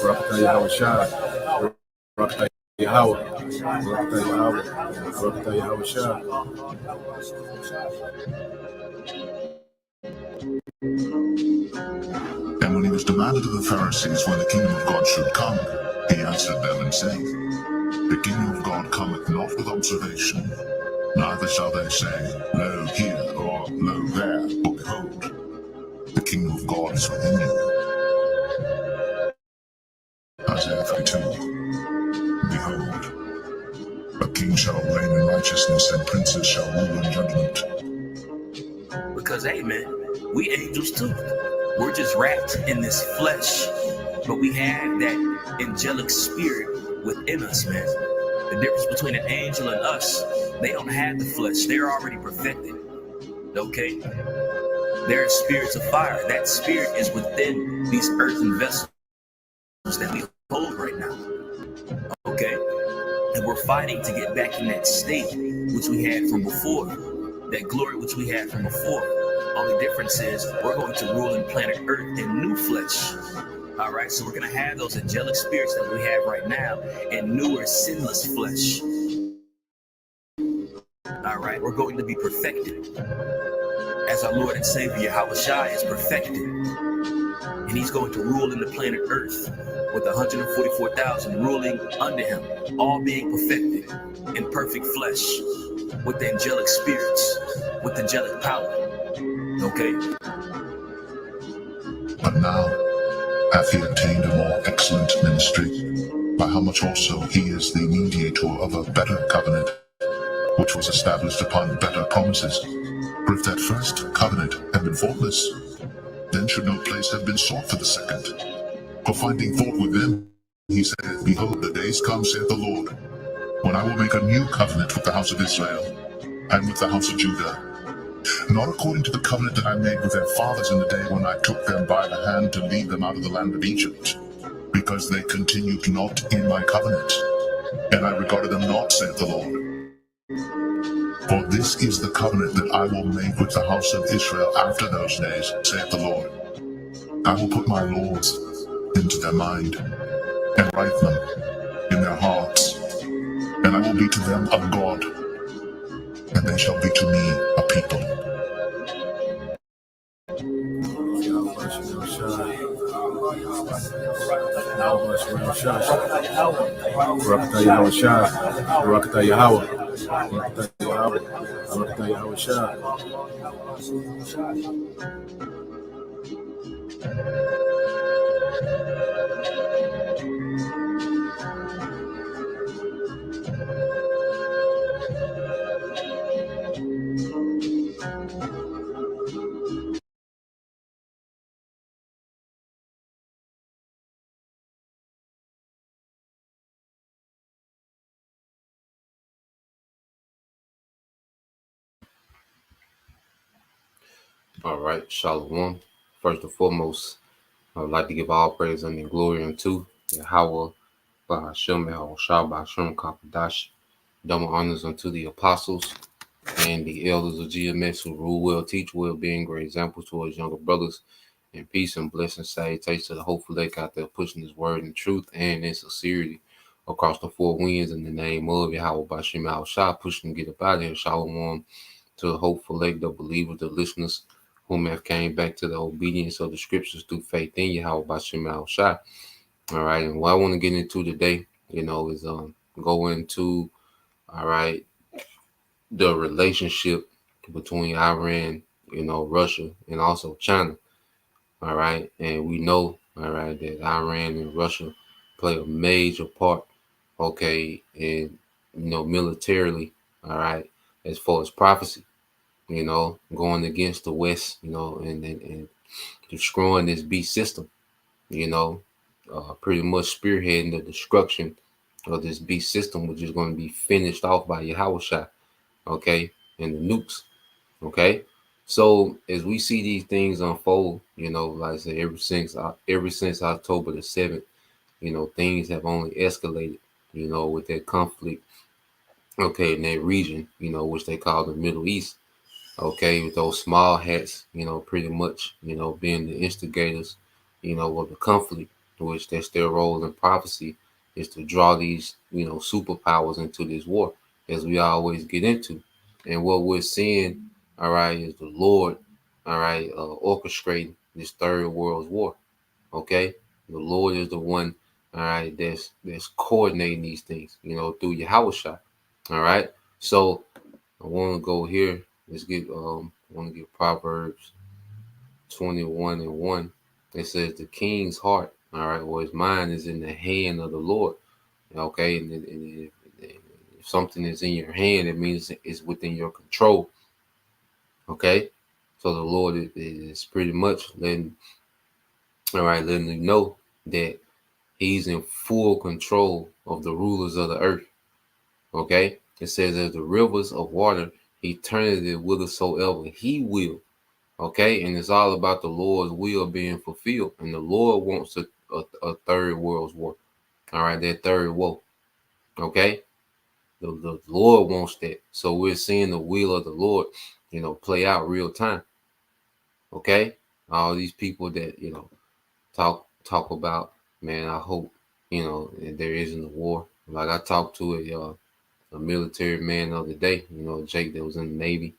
Barakatah Yahweh Shai. Barakatah Yahweh. Barakatah Yahweh. Barakatah Yahweh Shai. And when he was demanded of the Pharisees when the kingdom of God should come, he answered them and said, The kingdom of God cometh not with observation, neither shall they say, Lo here, or Lo there, but behold, the kingdom of God is within you. Isaiah 32. Behold, a king shall reign in righteousness, and princes shall rule in judgment. Because, hey man, we angels too. We're just wrapped in this flesh, but we have that angelic spirit within us, man. The difference between an angel and us, they don't have the flesh. They're already perfected, okay? They're spirits of fire. That spirit is within these earthen vessels that we hold right now, okay? And we're fighting to get back in that state which we had from before, that glory which we had from before. Only difference is we're going to rule in planet Earth in new flesh. All right, so we're going to have those angelic spirits that we have right now in newer sinless flesh. All right, we're going to be perfected as our Lord and Savior Yahweh Shai is perfected. And he's going to rule in the planet Earth with 144,000 ruling under him, all being perfected in perfect flesh with the angelic spirits, with angelic power. Okay? But now hath he obtained a more excellent ministry, by how much also he is the mediator of a better covenant, which was established upon better promises. For if that first covenant had been faultless, then should no place have been sought for the second. For finding fault with them, he said, Behold, the days come, saith the Lord, when I will make a new covenant with the house of Israel, and with the house of Judah, not according to the covenant that I made with their fathers in the day when I took them by the hand to lead them out of the land of Egypt, because they continued not in my covenant, and I regarded them not, saith the Lord. For this is the covenant that I will make with the house of Israel after those days, saith the Lord. I will put my laws into their mind, and write them in their hearts, and I will be to them a God, and they shall be to me a people. Barakatah Yahweh Shai. Barakatah Yahweh. Barakatah Yahweh. Barakatah Yahweh Shai. All right, Shalom. First and foremost, I would like to give all praise and glory unto Yahweh, Bahashem, Yahweh Shah, Bahashem, Kapadash. Double honors unto the apostles and the elders of GMS who rule well, teach well, being great examples to us younger brothers. And peace and blessings, salutations to the hopeful lake out there pushing his word in truth and in sincerity across the four winds in the name of Yahweh, Bahashem, Yahweh Shah, pushing to get up out of here. Shalom to the hopeful lake, the believers, the listeners, whom have came back to the obedience of the scriptures through faith in Yahweh Bashim Al Shai. All right, and what I want to get into today, is go into, all right, the relationship between Iran, Russia, and also China. All right, and we know, all right, that Iran and Russia play a major part, okay, in militarily, all right, as far as prophecy. Going against the West, and destroying this beast system, pretty much spearheading the destruction of this beast system, which is going to be finished off by Yahweh Shai, okay, and the nukes, okay. So as we see these things unfold, like I said, ever since October the 7th, things have only escalated, with that conflict, okay, in that region, which they call the Middle East. Okay, with those small hats, pretty much, being the instigators, of the conflict, which that's their role in prophecy, is to draw these, superpowers into this war, as we always get into. And what we're seeing, all right, is the Lord, all right, orchestrating this third world war. Okay, the Lord is the one, all right, that's coordinating these things, through Yahushua. All right, so I want to go here. Let's get I want to get Proverbs 21:1. It says the king's heart, all right, or his mind is in the hand of the Lord. Okay, and if something is in your hand, it means it's within your control. Okay, so the Lord is pretty much letting you know that He's in full control of the rulers of the earth. Okay, it says as the rivers of water, He turneth it whithersoever He will. Okay, and it's all about the Lord's will being fulfilled, and the Lord wants a third world's war. All right, that third woe. Okay, the Lord wants that, so we're seeing the will of the Lord, play out real time. Okay, all these people that talk about, man, I hope there isn't a war. Like I talked to a military man the other day, Jake, that was in the Navy.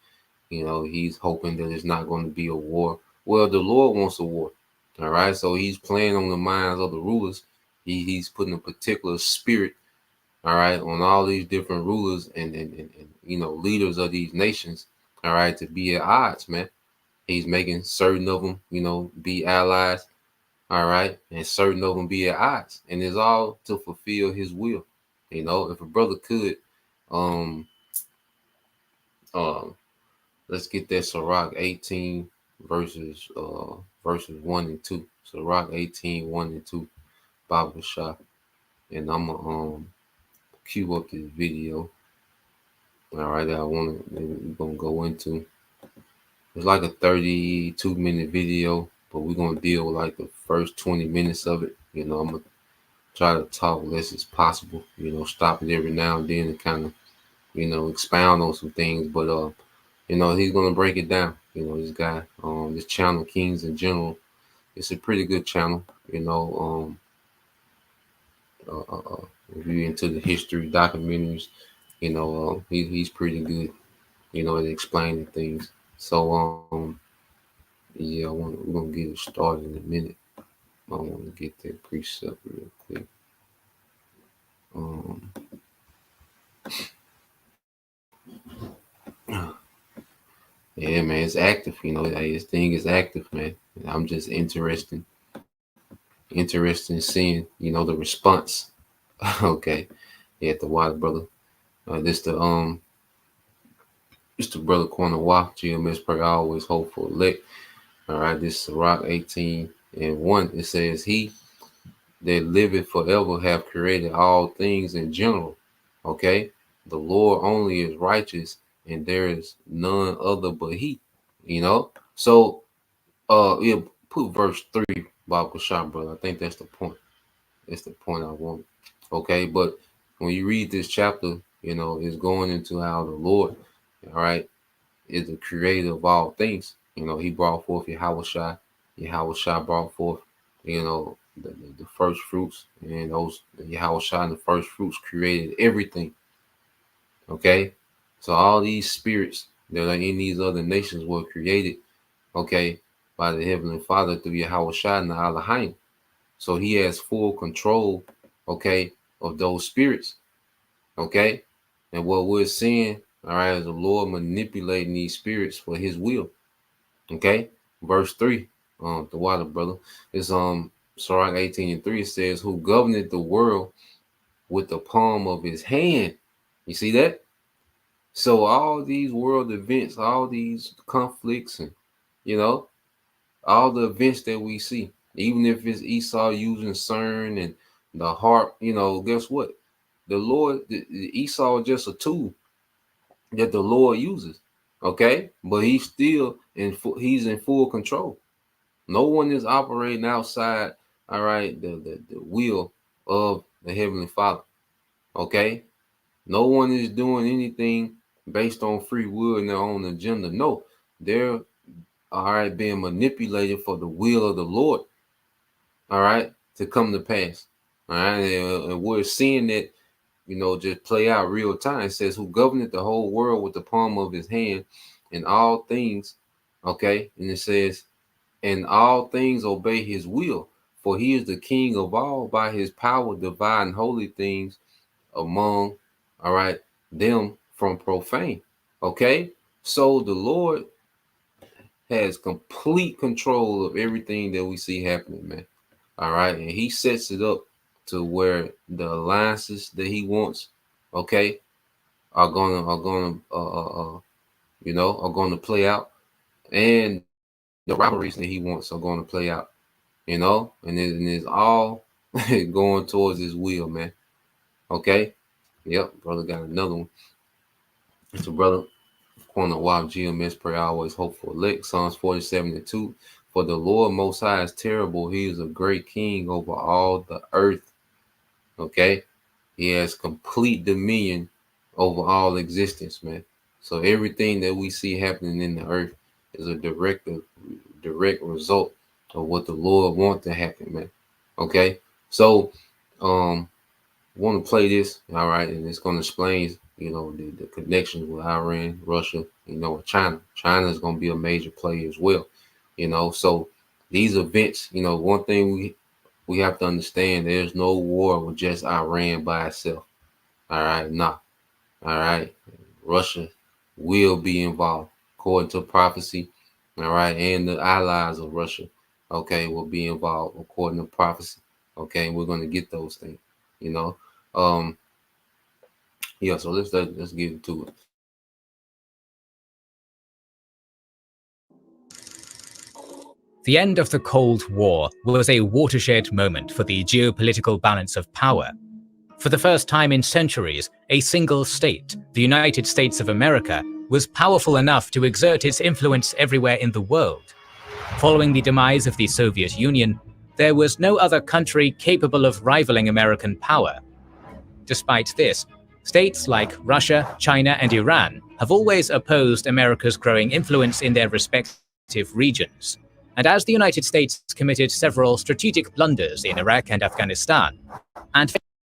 He's hoping that it's not going to be a war. Well, the Lord wants a war. All right. So he's playing on the minds of the rulers. He's putting a particular spirit, all right, on all these different rulers and leaders of these nations, all right, to be at odds, man. He's making certain of them, be allies, all right, and certain of them be at odds. And it's all to fulfill his will. If a brother could, um, let's get that Sirach 18 verses 1 and 2. Sirach 18, 1 and 2, Baba Shah. And I'm gonna cue up this video. All right, that we're gonna go into. It's like a 32-minute video, but we're gonna deal with like the first 20 minutes of it. I'm gonna try to talk less as possible, stop it every now and then and kind of, expound on some things. But he's gonna break it down. This guy, this channel, Kings in General, it's a pretty good channel. If you're into the history documentaries, he's pretty good, at explaining things. So yeah, we're gonna get it started in a minute. I want to get that precept real quick. Yeah, man, it's active. This thing is active, man. And I'm just interested in seeing, the response. Okay, yeah, the water brother. This the brother Corner Walk, GMS per always hopeful elect. All right, this is Rock 18:1. It says, He that liveth forever have created all things in general. Okay, the Lord only is righteous, and there is none other but He. So yeah, put verse 3, Bob Kasham, brother. I think that's the point. That's the point I want. Okay, but when you read this chapter, it's going into how the Lord, all right, is the creator of all things. He brought forth Yahushua. Yahushua brought forth, the first fruits, and those Yahushua and the first fruits created everything. Okay, so all these spirits that are in these other nations were created, okay, by the Heavenly Father through Yahushua and the Elohim. So He has full control, okay, of those spirits, okay. And what we're seeing, all right, is the Lord manipulating these spirits for His will. Okay, verse 3, the water brother, is Sirach 18:3. It says, Who governeth the world with the palm of His hand. You see that? So all these world events, all these conflicts, and all the events that we see, even if it's Esau using CERN and the harp, guess what? The Lord, Esau is just a tool that the Lord uses. Okay, but he's still he's in full control. No one is operating outside, all right, the will of the Heavenly Father. Okay, no one is doing anything based on free will and their own agenda. No, they're all right being manipulated for the will of the Lord. all right, to come to pass. All right, and we're seeing it, just play out real time. It says, who governed the whole world with the palm of his hand, and all things, okay, and it says, and all things obey his will, for he is the king of all. By his power divide holy things among, all right, them from profane. Okay, so the Lord has complete control of everything that we see happening, man. All right, and he sets it up to where the alliances that he wants, okay, are gonna play out, and the rivalries that he wants are going to play out, and it's all going towards his will, man. Okay, yep, brother got another one. It's a brother. Corner Wab GMS, pray always hope for elect. Psalms 47:2. For the Lord Most High is terrible. He is a great king over all the earth. Okay, he has complete dominion over all existence, man. So everything that we see happening in the earth is a direct result of what the Lord wants to happen, man. Okay, so want to play this, all right, and it's going to explain, the connections with Iran, Russia, and China. China is going to be a major player as well, So these events, one thing we have to understand: there's no war with just Iran by itself. All right, nah. All right, Russia will be involved according to prophecy. All right, and the allies of Russia, okay, will be involved according to prophecy. Okay, we're going to get those things, Yeah, so let's get into it. The end of the Cold War was a watershed moment for the geopolitical balance of power. For the first time in centuries, a single state, the United States of America, was powerful enough to exert its influence everywhere in the world. Following the demise of the Soviet Union, there was no other country capable of rivaling American power. Despite this, states like Russia, China, and Iran have always opposed America's growing influence in their respective regions. And as the United States committed several strategic blunders in Iraq and Afghanistan, and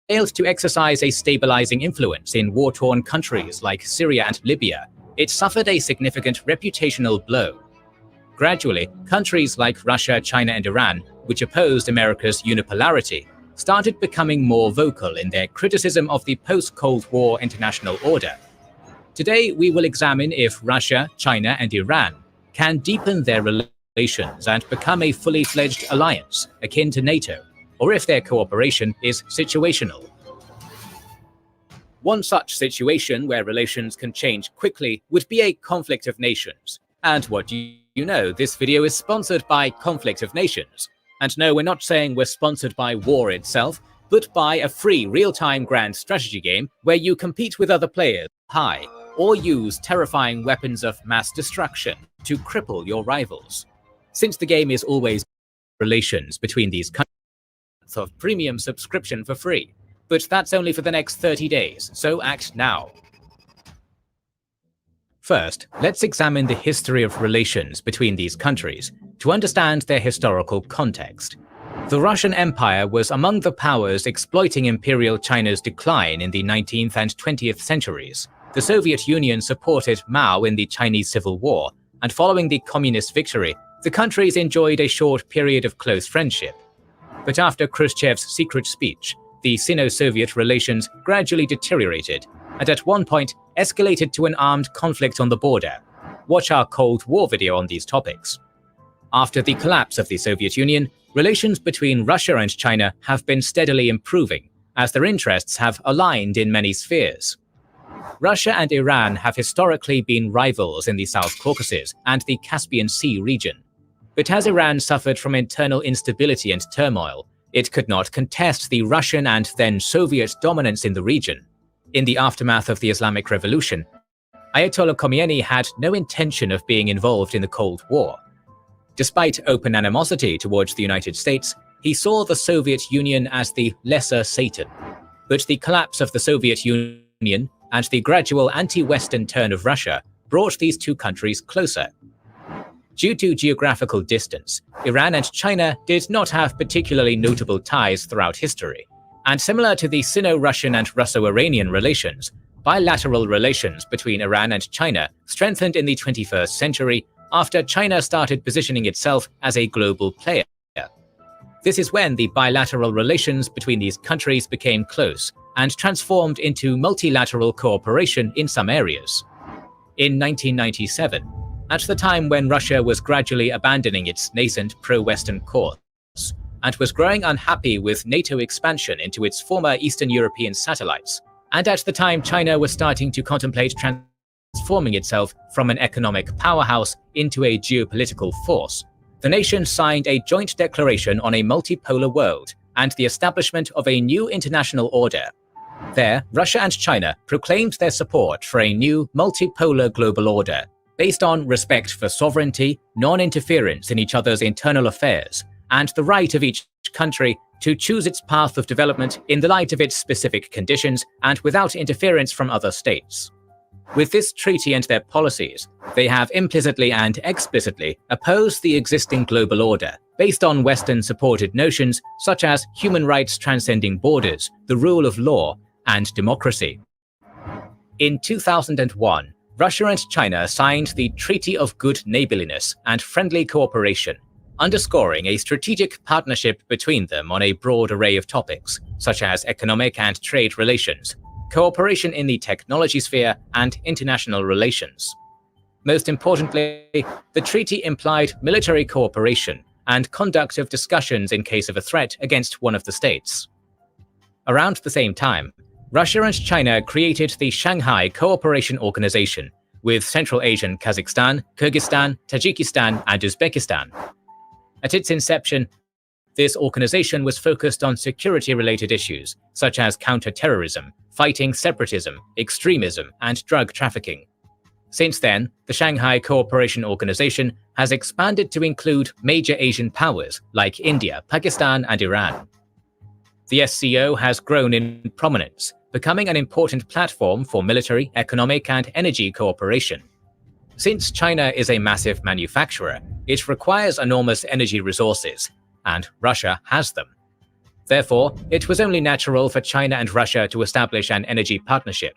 failed to exercise a stabilizing influence in war-torn countries like Syria and Libya, it suffered a significant reputational blow. Gradually, countries like Russia, China, and Iran, which opposed America's unipolarity, started becoming more vocal in their criticism of the post-Cold War international order. Today, we will examine if Russia, China, and Iran can deepen their relations and become a fully fledged alliance akin to NATO, or if their cooperation is situational. One such situation where relations can change quickly would be a conflict of nations. And what you know, this video is sponsored by Conflict of Nations. And no, we're not saying we're sponsored by war itself, but by a free real-time grand strategy game where you compete with other players high, or use terrifying weapons of mass destruction to cripple your rivals. Since the game is always relations between these countries of premium subscription for free, but that's only for the next 30 days, so act now. First, let's examine the history of relations between these countries to understand their historical context. The Russian Empire was among the powers exploiting Imperial China's decline in the 19th and 20th centuries. The Soviet Union supported Mao in the Chinese Civil War, and following the communist victory, the countries enjoyed a short period of close friendship. But after Khrushchev's secret speech, the Sino-Soviet relations gradually deteriorated, and at one point escalated to an armed conflict on the border. Watch our Cold War video on these topics. After the collapse of the Soviet Union, relations between Russia and China have been steadily improving, as their interests have aligned in many spheres. Russia and Iran have historically been rivals in the South Caucasus and the Caspian Sea region. But as Iran suffered from internal instability and turmoil, it could not contest the Russian and then Soviet dominance in the region. In the aftermath of the Islamic Revolution, Ayatollah Khomeini had no intention of being involved in the Cold War. Despite open animosity towards the United States, he saw the Soviet Union as the lesser Satan. But the collapse of the Soviet Union and the gradual anti-Western turn of Russia brought these two countries closer. Due to geographical distance, Iran and China did not have particularly notable ties throughout history. And similar to the Sino-Russian and Russo-Iranian relations, bilateral relations between Iran and China strengthened in the 21st century after China started positioning itself as a global player. This is when the bilateral relations between these countries became close and transformed into multilateral cooperation in some areas. In 1997, at the time when Russia was gradually abandoning its nascent pro-Western course and was growing unhappy with NATO expansion into its former Eastern European satellites, and at the time China was starting to contemplate transforming itself from an economic powerhouse into a geopolitical force, the nations signed a joint declaration on a multipolar world and the establishment of a new international order. There, Russia and China proclaimed their support for a new multipolar global order based on respect for sovereignty, non-interference in each other's internal affairs, and the right of each country to choose its path of development in the light of its specific conditions and without interference from other states. With this treaty and their policies, they have implicitly and explicitly opposed the existing global order, based on Western-supported notions such as human rights transcending borders, the rule of law, and democracy. In 2001, Russia and China signed the Treaty of Good Neighborliness and Friendly Cooperation, underscoring a strategic partnership between them on a broad array of topics, such as economic and trade relations, cooperation in the technology sphere, and international relations. Most importantly, the treaty implied military cooperation and conduct of discussions in case of a threat against one of the states. Around the same time, Russia and China created the Shanghai Cooperation Organization, with Central Asian Kazakhstan, Kyrgyzstan, Tajikistan, and Uzbekistan. At its inception, this organization was focused on security-related issues, such as counter-terrorism, fighting separatism, extremism, and drug trafficking. Since then, the Shanghai Cooperation Organization has expanded to include major Asian powers like India, Pakistan, and Iran. The SCO has grown in prominence, becoming an important platform for military, economic, and energy cooperation. Since China is a massive manufacturer, it requires enormous energy resources, and Russia has them. Therefore, it was only natural for China and Russia to establish an energy partnership.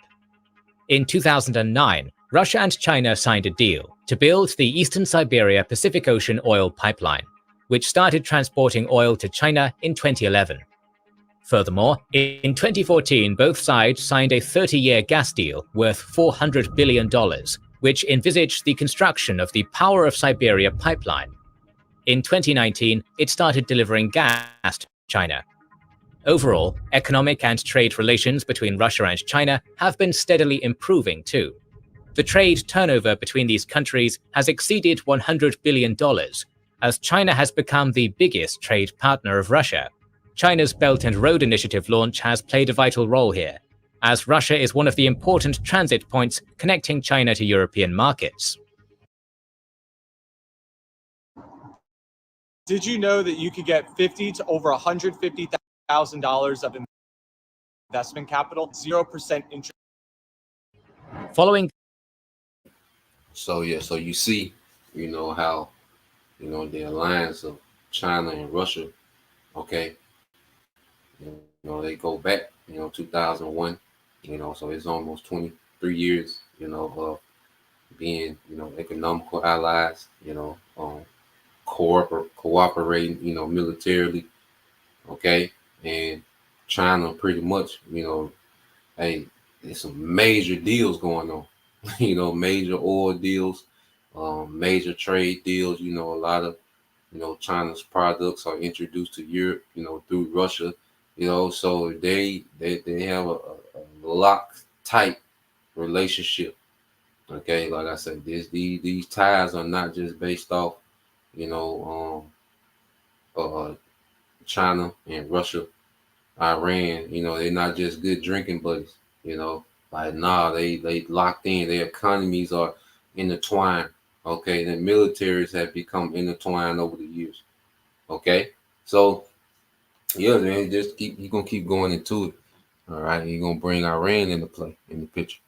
In 2009, Russia and China signed a deal to build the Eastern Siberia Pacific Ocean oil pipeline, which started transporting oil to China in 2011. Furthermore, in 2014, both sides signed a 30-year gas deal worth $400 billion, which envisaged the construction of the Power of Siberia pipeline. In 2019, it started delivering gas to China. Overall, economic and trade relations between Russia and China have been steadily improving too. The trade turnover between these countries has exceeded $100 billion, as China has become the biggest trade partner of Russia. China's Belt and Road Initiative launch has played a vital role here, as Russia is one of the important transit points connecting China to European markets. Did you know that you could get $50,000 to over $150,000 of investment capital, 0% interest? Following. So you see, how, the alliance of China and Russia, okay, they go back, 2001, so it's almost 23 years, of being, economical allies, cooperating, militarily, okay, and China pretty much, hey, there's some major deals going on, major oil deals, major trade deals, a lot of, China's products are introduced to Europe, through Russia, so they have a locked tight relationship. Okay, like I said, these ties are not just based off, China and Russia, Iran, they're not just good drinking buddies, like they locked in, their economies are intertwined. Okay, the militaries have become intertwined over the years. Okay, so yeah, man, you're gonna keep going into it. All right, you're gonna bring Iran into play in the picture,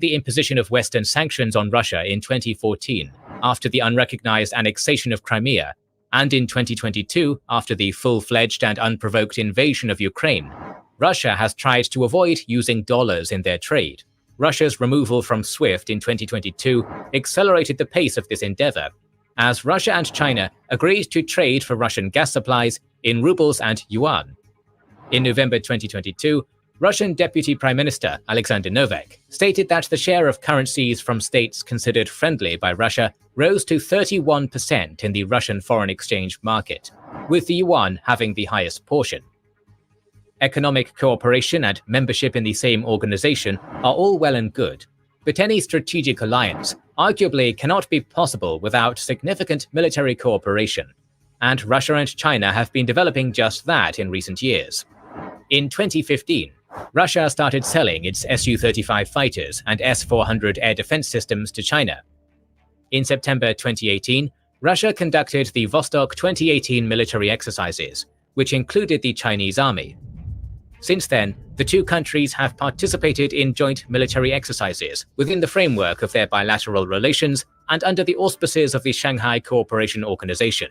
the imposition of Western sanctions on Russia in 2014 after the unrecognized annexation of Crimea, and in 2022 after the full-fledged and unprovoked invasion of Ukraine, Russia has tried to avoid using dollars in their trade. Russia's removal from SWIFT in 2022 accelerated the pace of this endeavor, as Russia and China agreed to trade for Russian gas supplies in rubles and yuan. In November 2022, Russian Deputy Prime Minister Alexander Novak stated that the share of currencies from states considered friendly by Russia rose to 31% in the Russian foreign exchange market, with the yuan having the highest portion. Economic cooperation and membership in the same organization are all well and good, but any strategic alliance arguably cannot be possible without significant military cooperation, and Russia and China have been developing just that in recent years. In 2015, Russia started selling its Su-35 fighters and S-400 air defense systems to China. In September 2018, Russia conducted the Vostok 2018 military exercises, which included the Chinese army. Since then, the two countries have participated in joint military exercises within the framework of their bilateral relations and under the auspices of the Shanghai Cooperation Organization.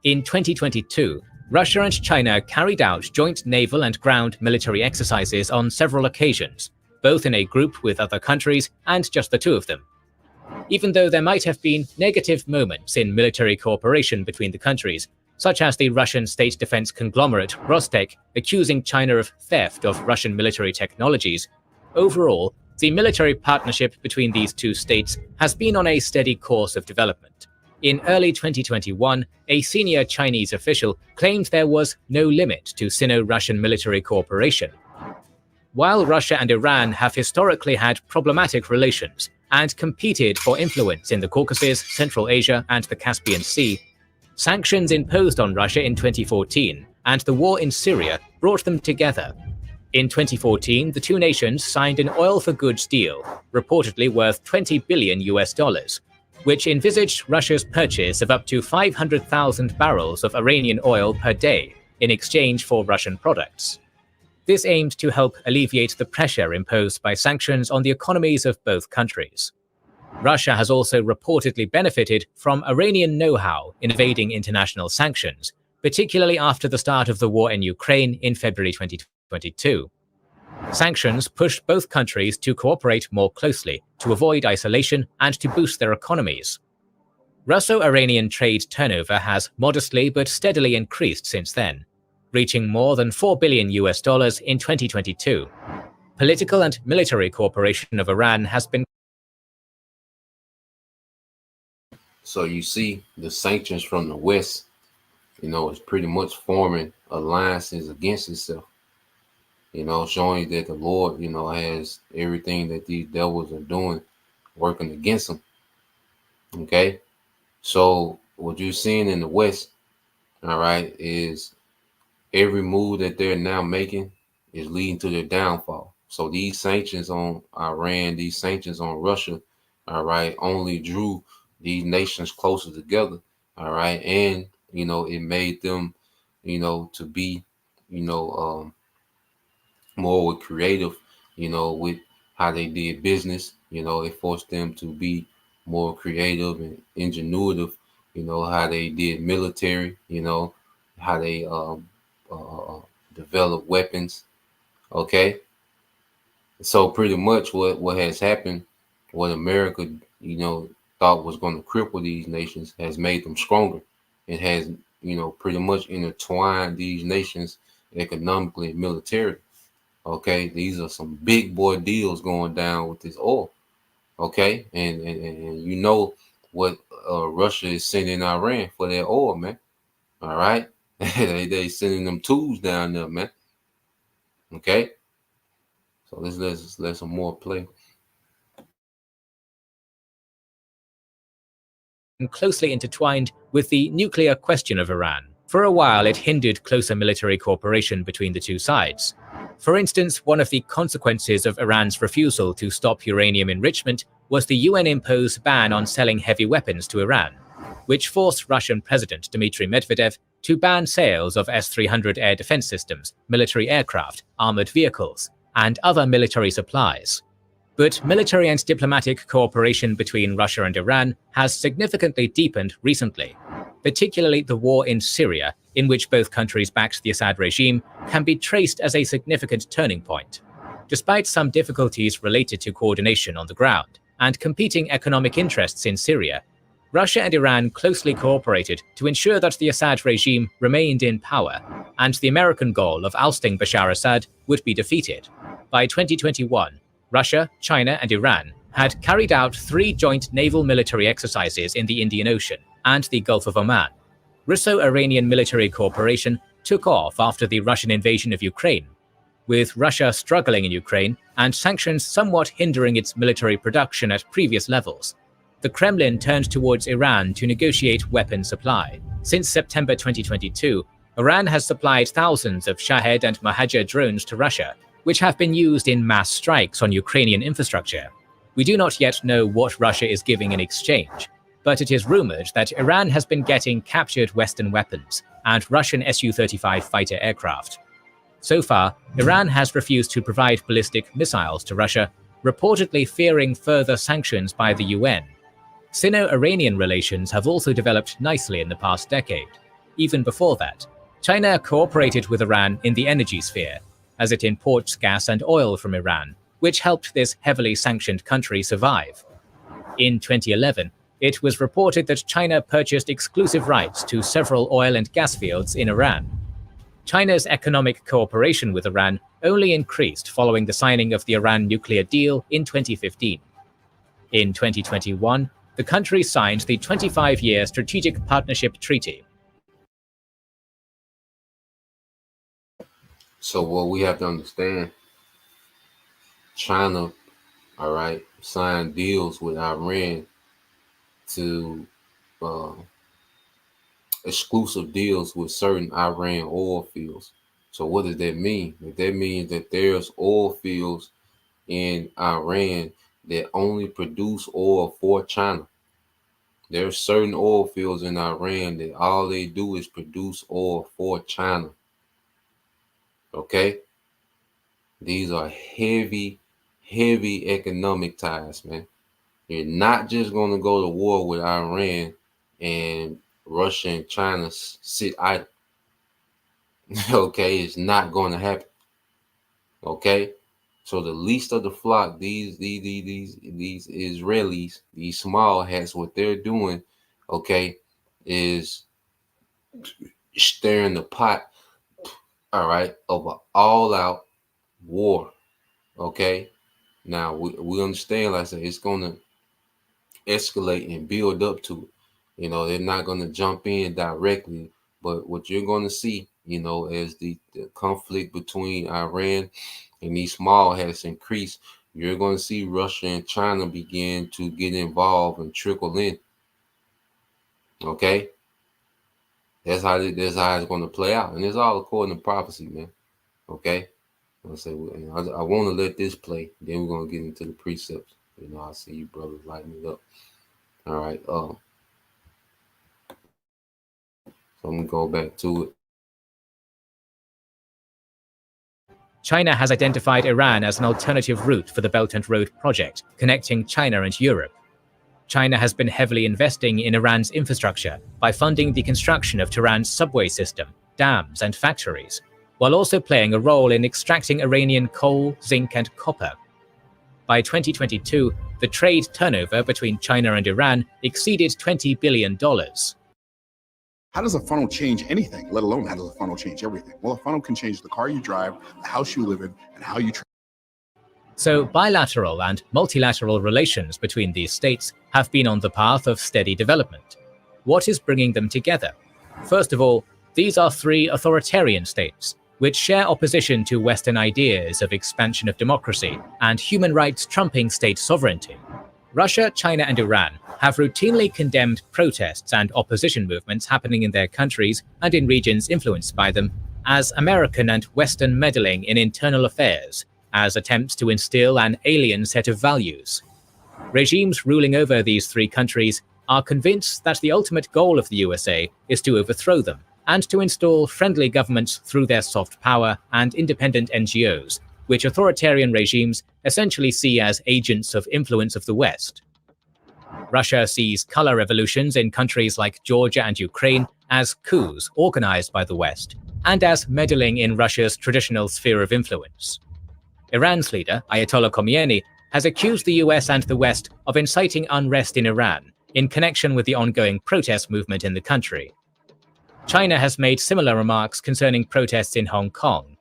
In 2022, Russia and China carried out joint naval and ground military exercises on several occasions, both in a group with other countries and just the two of them. Even though there might have been negative moments in military cooperation between the countries, such as the Russian state defense conglomerate Rostec accusing China of theft of Russian military technologies, overall, the military partnership between these two states has been on a steady course of development. In early 2021, a senior Chinese official claimed there was no limit to Sino-Russian military cooperation. While Russia and Iran have historically had problematic relations and competed for influence in the Caucasus, Central Asia, and the Caspian Sea, sanctions imposed on Russia in 2014 and the war in Syria brought them together. In 2014, the two nations signed an oil for goods deal, reportedly worth $20 billion, which envisaged Russia's purchase of up to 500,000 barrels of Iranian oil per day in exchange for Russian products. This aimed to help alleviate the pressure imposed by sanctions on the economies of both countries. Russia has also reportedly benefited from Iranian know-how in evading international sanctions, particularly after the start of the war in Ukraine in February 2022. Sanctions pushed both countries to cooperate more closely, to avoid isolation, and to boost their economies. Russo-Iranian trade turnover has modestly but steadily increased since then, reaching more than $4 billion in 2022. Political and military cooperation of Iran has been. So you see the sanctions from the West, is pretty much forming alliances against itself. Showing that the Lord, has everything that these devils are doing working against them. Okay. So what you're seeing in the West, all right, is every move that they're now making is leading to their downfall. So these sanctions on Iran, these sanctions on Russia, all right, only drew these nations closer together. All right. And, it made them, to be, more creative, with how they did business. It forced them to be more creative and ingenuitive, how they did military, how they developed weapons. Okay. So pretty much what has happened, what America, thought was going to cripple these nations has made them stronger. It has, pretty much intertwined these nations economically and militarily. Okay, these are some big boy deals going down with this oil. Okay, and what Russia is sending Iran for their oil, man. All right, they sending them tools down there, man. Okay, so let's let some more play. Closely intertwined with the nuclear question of Iran. For a while, it hindered closer military cooperation between the two sides. For instance, one of the consequences of Iran's refusal to stop uranium enrichment was the UN-imposed ban on selling heavy weapons to Iran, which forced Russian President Dmitry Medvedev to ban sales of S-300 air defense systems, military aircraft, armored vehicles, and other military supplies. But military and diplomatic cooperation between Russia and Iran has significantly deepened recently. Particularly the war in Syria, in which both countries backed the Assad regime, can be traced as a significant turning point. Despite some difficulties related to coordination on the ground and competing economic interests in Syria, Russia and Iran closely cooperated to ensure that the Assad regime remained in power, and the American goal of ousting Bashar Assad would be defeated. By 2021, Russia, China, and Iran had carried out 3 joint naval military exercises in the Indian Ocean and the Gulf of Oman. Russo-Iranian military cooperation took off after the Russian invasion of Ukraine, with Russia struggling in Ukraine and sanctions somewhat hindering its military production at previous levels. The Kremlin turned towards Iran to negotiate weapon supply. Since September 2022, Iran has supplied thousands of Shahed and Mohajer drones to Russia, which have been used in mass strikes on Ukrainian infrastructure. We do not yet know what Russia is giving in exchange, but it is rumored that Iran has been getting captured Western weapons and Russian Su-35 fighter aircraft. So far, Iran has refused to provide ballistic missiles to Russia, reportedly fearing further sanctions by the UN. Sino-Iranian relations have also developed nicely in the past decade. Even before that, China cooperated with Iran in the energy sphere, as it imports gas and oil from Iran, which helped this heavily sanctioned country survive. In 2011, it was reported that China purchased exclusive rights to several oil and gas fields in Iran. China's economic cooperation with Iran only increased following the signing of the Iran nuclear deal in 2015. In 2021, the country signed the 25-year Strategic Partnership Treaty. So what we have to understand, China, all right, signed deals with Iran to exclusive deals with certain Iran oil fields. So what does that mean? That means that there's oil fields in Iran that only produce oil for China. There's certain oil fields in Iran that all they do is produce oil for China. Okay? These are heavy economic ties, man. You're not just going to go to war with Iran and Russia and China sit idle. Okay? It's not going to happen. Okay? So the least of the flock, these Israelis, these small hats, what they're doing, okay, is stirring the pot, all right, of an all-out war. Okay, now we understand, like I said, it's gonna escalate and build up to it. You know, they're not gonna jump in directly, but what you're gonna see, you know, as the conflict between Iran and these small hats increase, you're going to see Russia and China begin to get involved and trickle in. Okay? That's how it's going to play out. And it's all according to prophecy, man. Okay? I want to let this play. Then we're going to get into the precepts. You know, I see you brothers lighting it up. All right. So I'm going to go back to it. China has identified Iran as an alternative route for the Belt and Road project, connecting China and Europe. China has been heavily investing in Iran's infrastructure by funding the construction of Tehran's subway system, dams, and factories, while also playing a role in extracting Iranian coal, zinc, and copper. By 2022, the trade turnover between China and Iran exceeded $20 billion. How does a funnel change anything, let alone how does a funnel change everything? Well, a funnel can change the car you drive, the house you live in, and how you So bilateral and multilateral relations between these states have been on the path of steady development. What is bringing them together? First of all, these are 3 authoritarian states, which share opposition to Western ideas of expansion of democracy and human rights trumping state sovereignty. Russia, China, and Iran have routinely condemned protests and opposition movements happening in their countries and in regions influenced by them as American and Western meddling in internal affairs, as attempts to instill an alien set of values. Regimes ruling over these 3 countries are convinced that the ultimate goal of the USA is to overthrow them and to install friendly governments through their soft power and independent NGOs, which authoritarian regimes essentially see as agents of influence of the West. Russia sees color revolutions in countries like Georgia and Ukraine as coups organized by the West, and as meddling in Russia's traditional sphere of influence. Iran's leader, Ayatollah Khomeini, has accused the US and the West of inciting unrest in Iran in connection with the ongoing protest movement in the country. China has made similar remarks concerning protests in Hong Kong.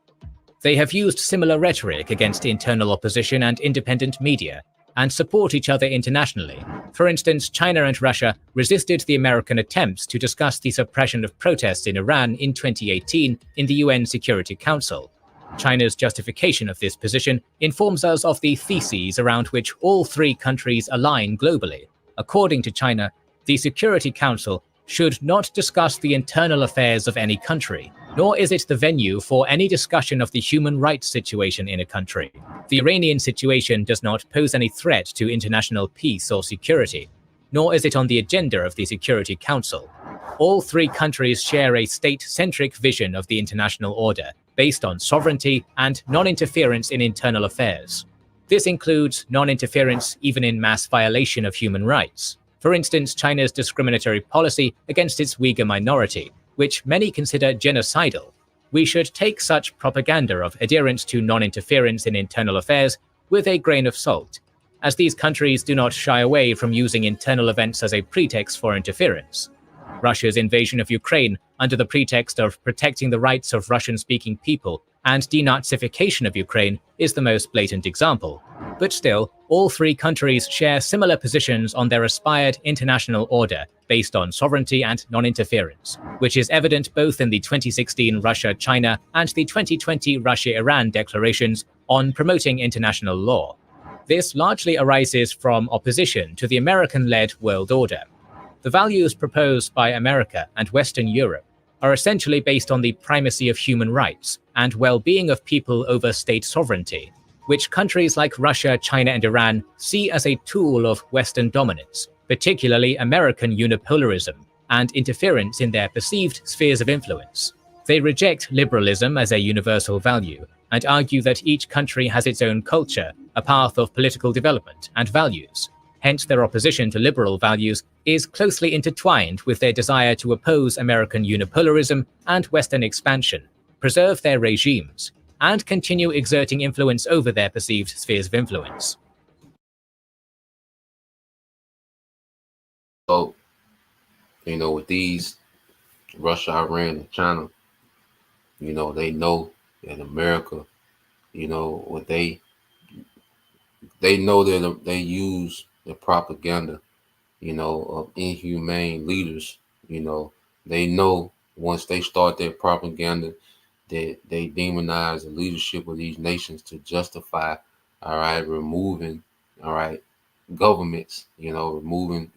They have used similar rhetoric against internal opposition and independent media, and support each other internationally. For instance, China and Russia resisted the American attempts to discuss the suppression of protests in Iran in 2018 in the UN Security Council. China's justification of this position informs us of the theses around which all three countries align globally. According to China, the Security Council should not discuss the internal affairs of any country, nor is it the venue for any discussion of the human rights situation in a country. The Iranian situation does not pose any threat to international peace or security, nor is it on the agenda of the Security Council. All three countries share a state-centric vision of the international order, based on sovereignty and non-interference in internal affairs. This includes non-interference even in mass violation of human rights. For instance, China's discriminatory policy against its Uyghur minority, which many consider genocidal. We should take such propaganda of adherence to non-interference in internal affairs with a grain of salt, as these countries do not shy away from using internal events as a pretext for interference. Russia's invasion of Ukraine, under the pretext of protecting the rights of Russian-speaking people and denazification of Ukraine, is the most blatant example. But still, all three countries share similar positions on their aspired international order based on sovereignty and non-interference, which is evident both in the 2016 Russia-China and the 2020 Russia-Iran declarations on promoting international law. This largely arises from opposition to the American-led world order. The values proposed by America and Western Europe are essentially based on the primacy of human rights and well-being of people over state sovereignty, which countries like Russia, China, and Iran see as a tool of Western dominance, particularly American unipolarism, and interference in their perceived spheres of influence. They reject liberalism as a universal value, and argue that each country has its own culture, a path of political development, and values. Hence, their opposition to liberal values is closely intertwined with their desire to oppose American unipolarism and Western expansion, preserve their regimes, and continue exerting influence over their perceived spheres of influence. So, with these Russia, Iran, and China, they know that America, what they know that they use the propaganda, of inhumane leaders. They know once they start their propaganda that they demonize the leadership of these nations to justify, removing, governments, removing,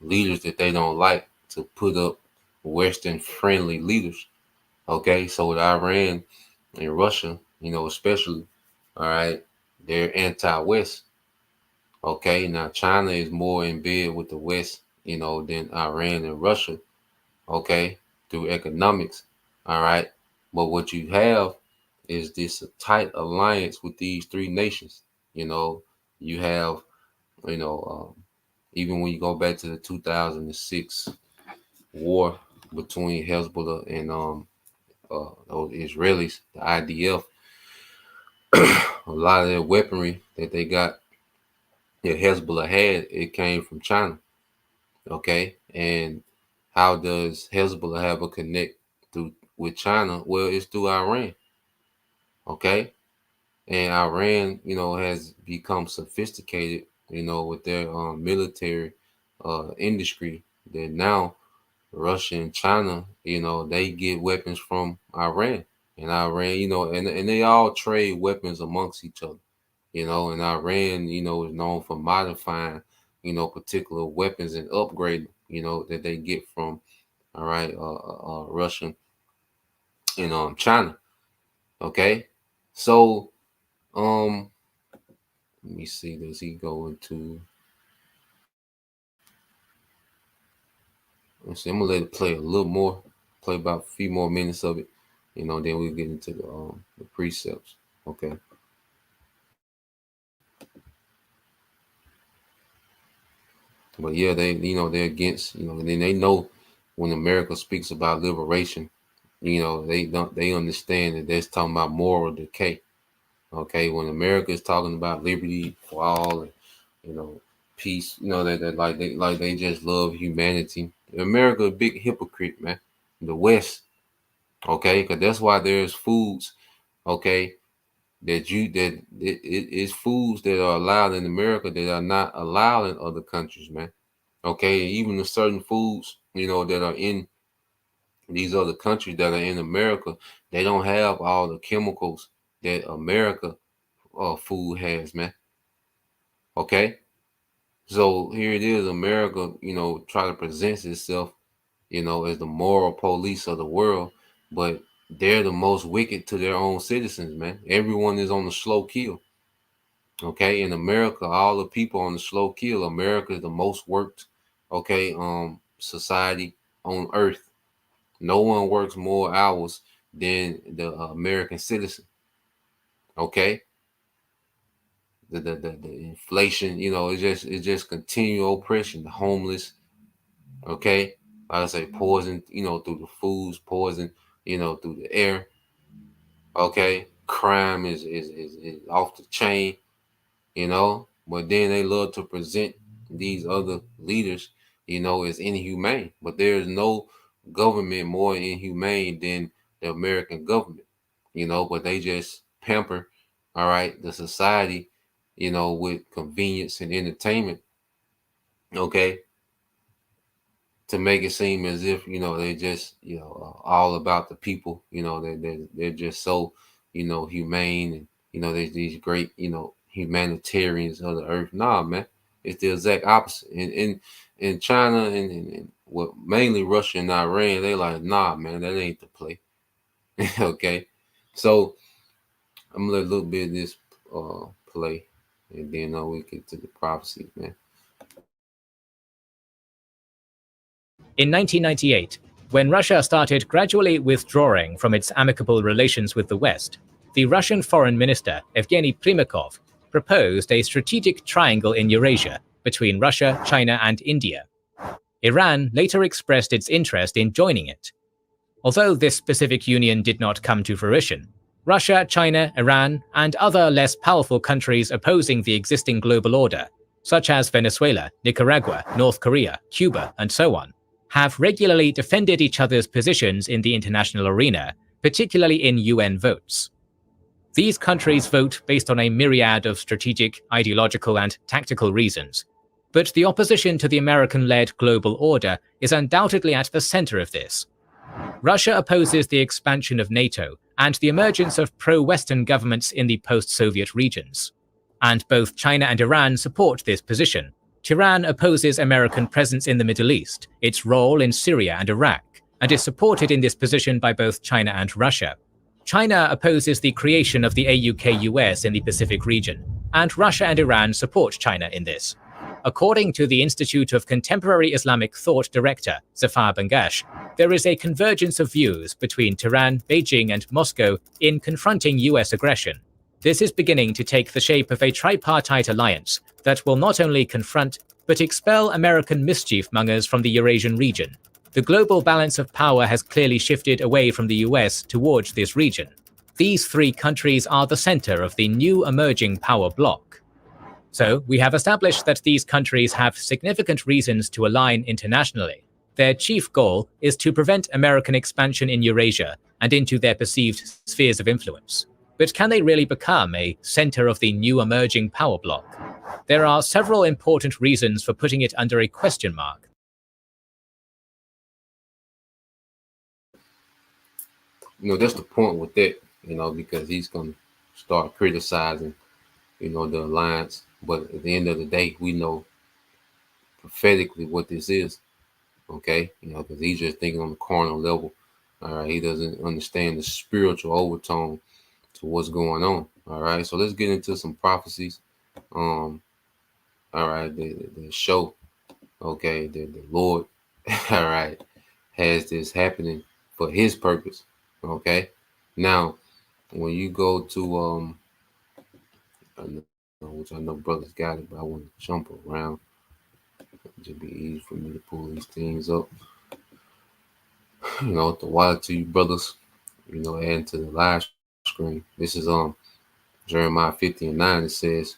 leaders that they don't like to put up Western friendly leaders. Okay, so with Iran and Russia, especially, they're anti-West. Okay, now China is more in bed with the West, than Iran and Russia, okay, through economics. All right. But what you have is this tight alliance with these three nations. You have, even when you go back to the 2006 war between Hezbollah and those Israelis, the IDF, a lot of their weaponry that they got, that Hezbollah had, it came from China. Okay, and how does Hezbollah have a connect with China? Well, it's through Iran. Okay, and Iran, has become sophisticated, with their military industry. That now Russia and China, they get weapons from Iran, and Iran, and they all trade weapons amongst each other. And Iran, is known for modifying, particular weapons and upgrading, that they get from, Russia and China. Okay, so let me see. Does he go into? Let's see. I'm gonna let it play a little more. Play about a few more minutes of it, then we'll get into the precepts. Okay. But yeah, they're against, and then they know when America speaks about liberation, they understand that that's talking about moral decay. Okay, when America is talking about liberty for all, and peace, they just love humanity. America a big hypocrite, man. The West, okay, because that's why there's foods, okay, it's foods that are allowed in America that are not allowed in other countries, man. Okay, even the certain foods, that are in these other countries that are in America, they don't have all the chemicals that America food has, man. Okay, so here it is, America, try to present itself, as the moral police of the world, but they're the most wicked to their own citizens, man. Everyone is on the slow kill. Okay, in America, all the people on the slow kill. America is the most worked, okay, society on earth. No one works more hours than the American citizen. Okay, the inflation, it's just continual oppression. The homeless, okay, like I say, poison, through the foods, poison, through the air. Okay, crime is off the chain. But then they love to present these other leaders, as inhumane. But there's no government more inhumane than the American government, but they just pamper, all right, the society, with convenience and entertainment, okay, to make it seem as if, they just, all about the people, they're just so, humane, and, there's these great, humanitarians of the earth. Nah, man, it's the exact opposite. In China and what mainly Russia and Iran, they like, nah, man, that ain't the play. Okay, so I'm gonna let a little bit of this play, and then we get to the prophecies, man. In 1998, when Russia started gradually withdrawing from its amicable relations with the West, the Russian Foreign Minister Evgeny Primakov proposed a strategic triangle in Eurasia between Russia, China, and India. Iran later expressed its interest in joining it. Although this specific union did not come to fruition, Russia, China, Iran, and other less powerful countries opposing the existing global order, such as Venezuela, Nicaragua, North Korea, Cuba, and so on, have regularly defended each other's positions in the international arena, particularly in UN votes. These countries vote based on a myriad of strategic, ideological, and tactical reasons, but the opposition to the American-led global order is undoubtedly at the center of this. Russia opposes the expansion of NATO and the emergence of pro-Western governments in the post-Soviet regions. And both China and Iran support this position. Tehran opposes American presence in the Middle East, its role in Syria and Iraq, and is supported in this position by both China and Russia. China opposes the creation of the AUKUS in the Pacific region, and Russia and Iran support China in this. According to the Institute of Contemporary Islamic Thought director Zafar Bangash, there is a convergence of views between Tehran, Beijing, and Moscow in confronting US aggression. This is beginning to take the shape of a tripartite alliance that will not only confront but expel American mischief mongers from the Eurasian region. The global balance of power has clearly shifted away from the US towards this region. These three countries are the center of the new emerging power bloc. So, we have established that these countries have significant reasons to align internationally. Their chief goal is to prevent American expansion in Eurasia and into their perceived spheres of influence. But can they really become a center of the new emerging power bloc? There are several important reasons for putting it under a question mark. That's the point with that, because he's going to start criticizing, the alliance. But at the end of the day, we know prophetically what this is, okay? Because he's just thinking on the carnal level. All right, he doesn't understand the spiritual overtone to what's going on. All right, so let's get into some prophecies. All right, the show, okay, the Lord, all right, has this happening for His purpose. Okay, now when you go to which I know brothers got it, but I want to jump around. It'll be easy for me to pull these things up. The water to you brothers, adding to the live screen. This is Jeremiah 50:9. It says,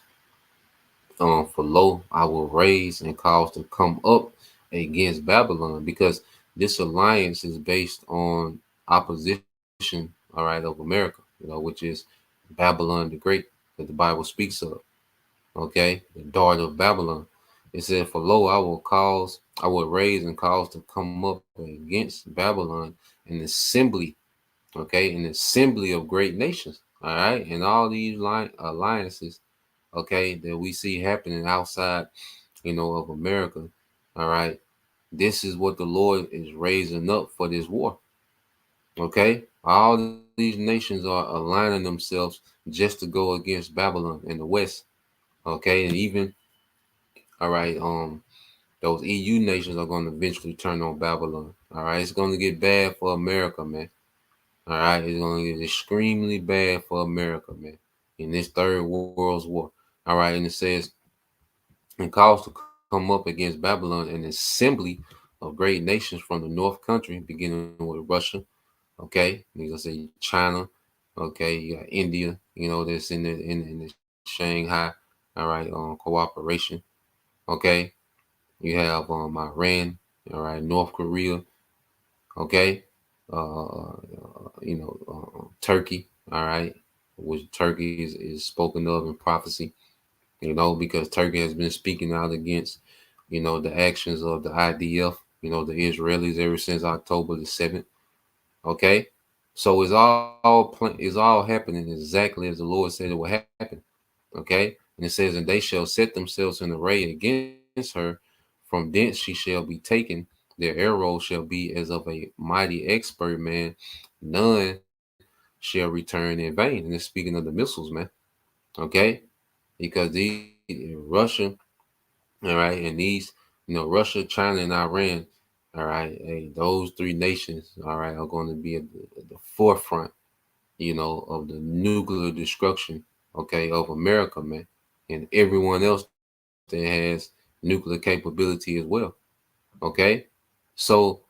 for lo, I will raise and cause to come up against Babylon, because this alliance is based on opposition, all right, of America, which is Babylon the Great, that the Bible speaks of, okay, the daughter of Babylon. It said, for lo, I will raise and cause to come up against Babylon an assembly, okay, an assembly of great nations, all right, and all these alliances, okay, that we see happening outside, of America, all right. This is what the Lord is raising up for this war, okay. All these nations are aligning themselves just to go against Babylon in the West, okay, and even, all right, those EU nations are going to eventually turn on Babylon, all right. It's going to get bad for America, man. All right, it's going to get extremely bad for America, man, in this third world war. All right, and it says, and cause to come up against Babylon an assembly of great nations from the north country, beginning with Russia, okay, you're gonna say China, okay, you got India, that's in the Shanghai, all right, cooperation, okay, you have Iran, all right, North Korea, okay, Turkey, all right, which Turkey is spoken of in prophecy, because Turkey has been speaking out against, the actions of the IDF, the Israelis ever since October the 7th. Okay. So it's all happening exactly as the Lord said it will happen. Okay. And it says, and they shall set themselves in array against her. From thence she shall be taken. Their arrows shall be as of a mighty expert man. None shall return in vain. And it's speaking of the missiles, man. Okay. Because these Russia, all right, and these, Russia, China, and Iran, all right, hey, those three nations, all right, are going to be at the forefront, of the nuclear destruction, okay, of America, man, and everyone else that has nuclear capability as well, okay. So,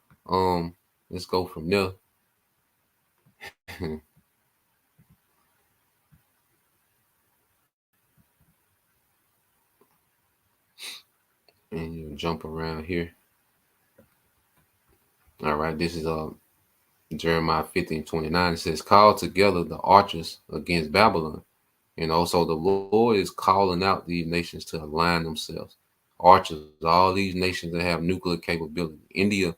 let's go from there. And you jump around here. All right, this is Jeremiah 15:29. It says, call together the archers against Babylon. So the Lord is calling out these nations to align themselves. Archers, all these nations that have nuclear capability. India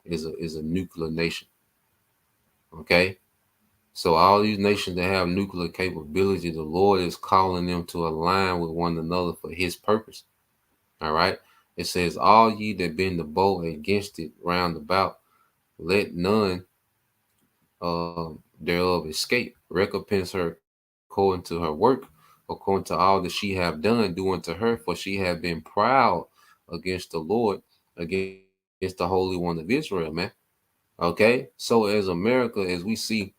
is a nuclear nation. Okay. So all these nations that have nuclear capability, the Lord is calling them to align with one another for his purpose. All right. It says, all ye that bend the bow against it round about, let none thereof escape. Recompense her according to her work, according to all that she have done, do unto her, for she have been proud against the Lord, against the Holy One of Israel, man. Okay, so as America, as we see,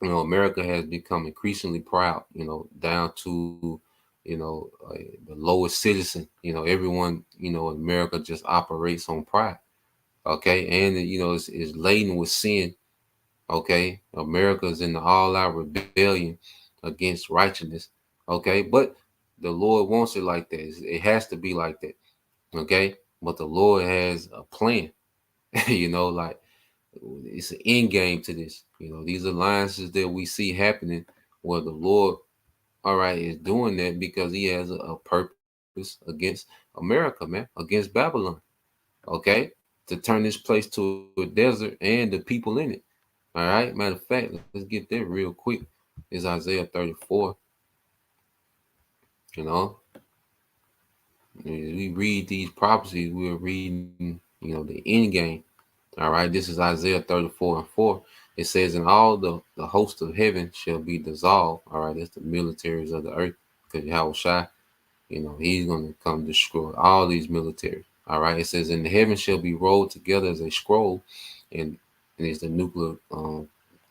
America has become increasingly proud, down to, the lowest citizen, everyone, in America just operates on pride. Okay, and it's laden with sin. Okay, America is in the all-out rebellion against righteousness. Okay, but the Lord wants it like that. It has to be like that. Okay, but the Lord has a plan. Like it's an end game to this. These alliances that we see happening, where the Lord, all right, is doing that because He has a purpose against America, man, against Babylon. Okay, to turn this place to a desert and the people in it. All right. Matter of fact, let's get there real quick. It's Isaiah 34. As we read these prophecies, we're reading, the end game. All right. This is Isaiah 34:4. It says, and all the host of heaven shall be dissolved. All right. That's the militaries of the earth. Because Yahweh Shai, he's going to come destroy all these militaries. All right. It says, and the heaven shall be rolled together as a scroll, and it's the nuclear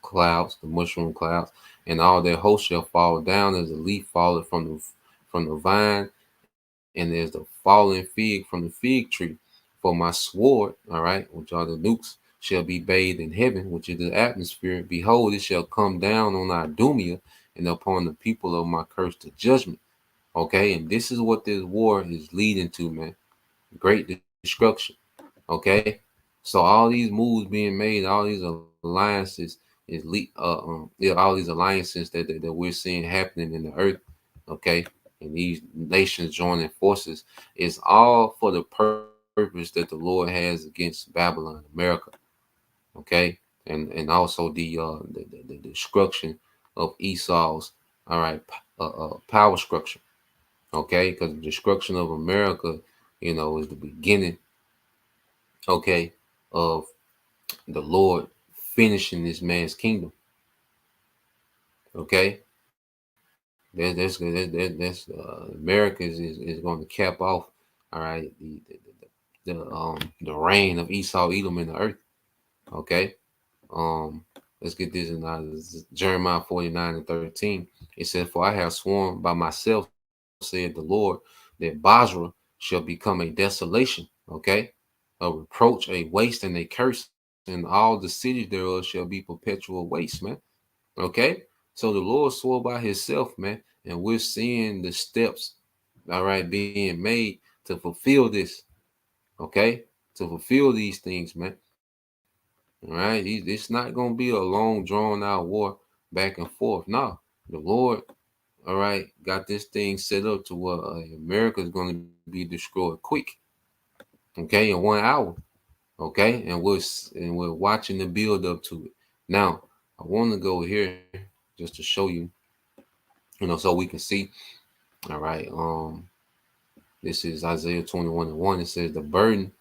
clouds, the mushroom clouds, and all their hosts shall fall down as a leaf falleth from the vine, and there's the fallen fig from the fig tree. For my sword, all right, which are the nukes, shall be bathed in heaven, which is the atmosphere. Behold, it shall come down on Idumea and upon the people of my curse to judgment. Okay, and this is what this war is leading to, man. Great destruction. Okay, so all these moves being made, all these alliances all these alliances that we're seeing happening in the earth. Okay, and these nations joining forces is all for the purpose that the Lord has against Babylon, America. Okay, and also the destruction of Esau's power structure. Okay, because the destruction of America, is the beginning. Okay, of the Lord finishing this man's kingdom. Okay, that's America is going to cap off. All right, the reign of Esau, Edom in the earth. Okay, let's get this in Jeremiah 49:13. It says, "For I have sworn by myself, said the Lord, that Basra shall become a desolation." Okay, a reproach, a waste, and a curse, and all the cities thereof shall be perpetual waste, man. Okay, so the Lord swore by Himself, man, and we're seeing the steps, all right, being made to fulfill this. Okay, to fulfill these things, man. All right, it's not gonna be a long, drawn out war back and forth. No, the Lord, all right, got this thing set up to where America is going to be destroyed quick. Okay, in 1 hour. Okay, and we're watching the build up to it. Now, I want to go here just to show you, so we can see. All right, this is Isaiah 21:1. It says, "The burden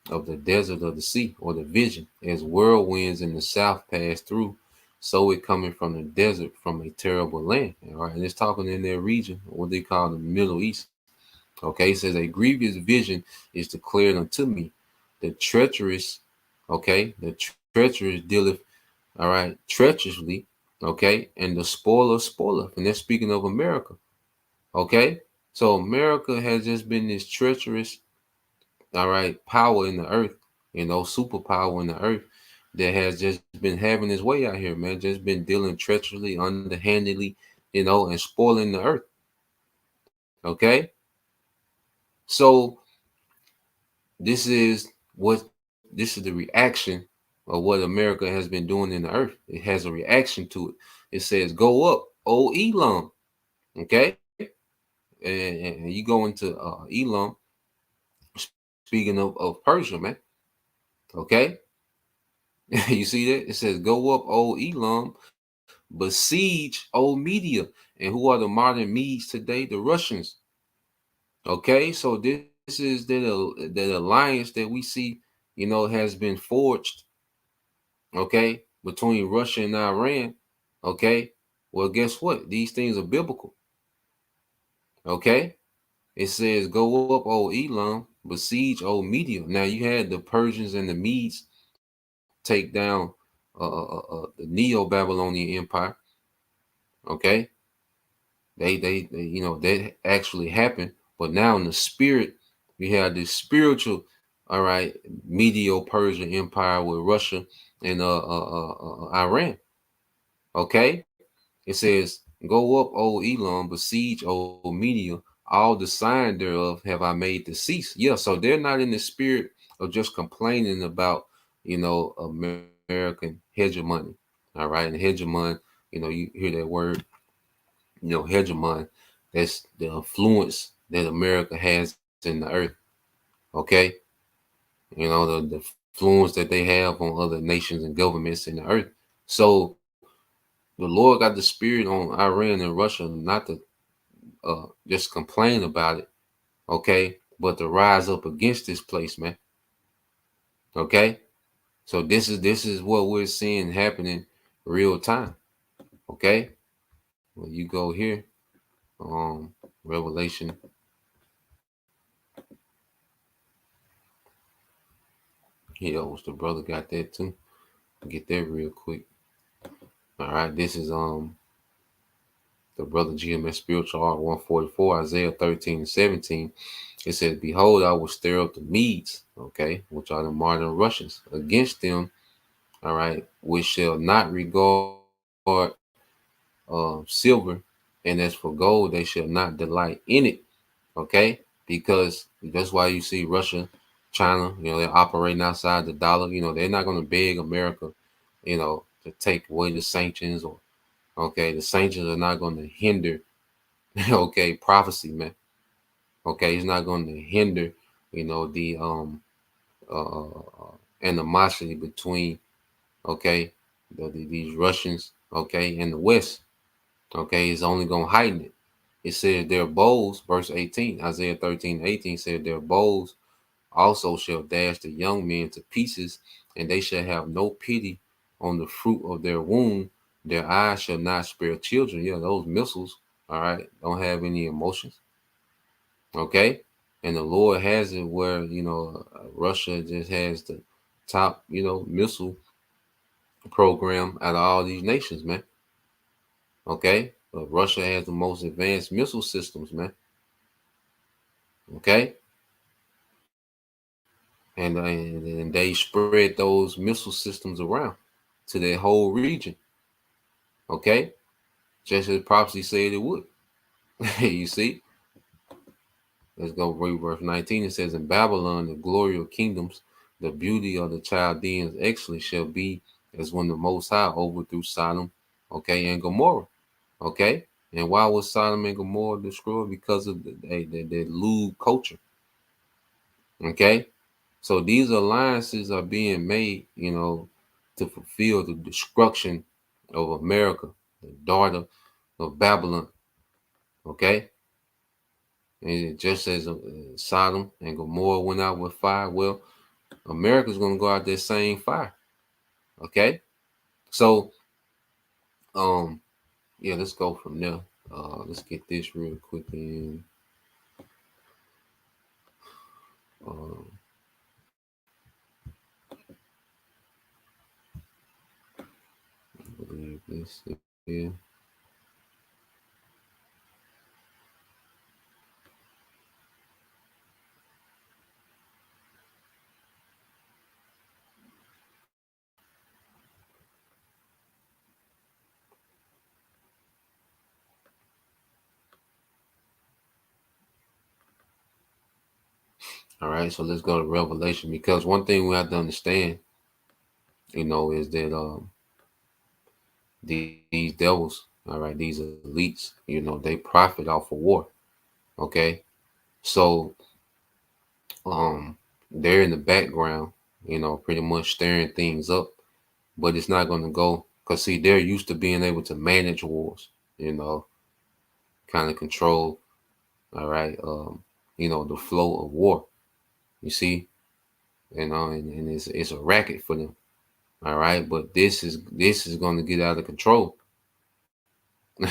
of the desert of the sea, or the vision, as whirlwinds in the south pass through, so it coming from the desert, from a terrible land." All right, and it's talking in their region, what they call the Middle East. Okay, it says, "A grievous vision is declared unto me. The treacherous, the treacherous dealeth, all right, treacherously, okay, and the spoiler spoileth." And they're speaking of America. Okay, so America has just been this treacherous, all right, power in the earth, superpower in the earth that has just been having his way out here, man. Just been dealing treacherously, underhandedly, and spoiling the earth. Okay, so this is the reaction of what America has been doing in the earth. It has a reaction to it. It says, "Go up, O Elam." Okay, and you go into Elam, speaking of Persia, man. Okay, you see that? It says, "Go up, O Elam, besiege, O Media." And who are the modern Medes today? The Russians. Okay, so this is that alliance that we see, has been forged, okay, between Russia and Iran. Okay, well, guess what? These things are biblical. Okay, it says, "Go up, O Elam, besiege, O Media." Now you had the Persians and the Medes take down the Neo-Babylonian Empire. Okay, they that actually happened, but now in the spirit, we have this spiritual, all right, Medo-Persian Empire with Russia and Iran. Okay, it says, "Go up, O Elam, besiege, O Media. All the sign thereof have I made to cease." Yeah, so they're not in the spirit of just complaining about, American hegemony. All right, and hegemon, you hear that word, hegemon. That's the influence that America has in the earth. Okay, the influence that they have on other nations and governments in the earth. So the Lord got the spirit on Iran and Russia not to just complain about it, okay, but to rise up against this place, man. Okay, so this is what we're seeing happening real time. Okay, when you go here, Revelation. Here, was the brother got that too? Get that real quick. All right, this is the brother GMS Spiritual Art 144, Isaiah 13:17. It says, behold, I will stir up the Medes, okay, which are the modern Russians, against them, all right, which shall not regard silver, and as for gold, they shall not delight in it, okay, because that's why you see Russia, China, they're operating outside the dollar. They're not going to beg America, to take away the sanctions, or, okay, the sanctions are not going to hinder, okay, prophecy, man. Okay, it's not going to hinder, the animosity between, okay, these Russians, okay, and the West. Okay, it's only going to heighten it. It said their bows, verse 18, Isaiah 13:18 said their bows also shall dash the young men to pieces, and they shall have no pity on the fruit of their womb. Their eyes shall not spare children. Yeah, those missiles, all right, don't have any emotions. Okay. And the Lord has it where, Russia just has the top, missile program out of all these nations, man. Okay. But Russia has the most advanced missile systems, man. Okay. And they spread those missile systems around to their whole region. Okay. Just as prophecy said it would. You see? Let's go read verse 19. It says, in Babylon, the glory of kingdoms, the beauty of the Chaldeans excellence shall be as when the Most High overthrew Sodom, okay, and Gomorrah, okay. And why was Sodom and Gomorrah destroyed? Because of the lewd culture, okay. So these alliances are being made, to fulfill the destruction of America, the daughter of Babylon, okay. And just as Sodom and Gomorrah went out with fire, well, America's going to go out that same fire. Okay. So, yeah, let's go from there. Let's get this real quick in. I believe this here. All right, so let's go to Revelation, because one thing we have to understand, is that these devils, all right, these elites, they profit off of war. Okay, so they're in the background, pretty much stirring things up, but it's not going to go, because see, they're used to being able to manage wars, kind of control, all right, the flow of war. You see, and it's a racket for them. All right, but this is going to get out of control.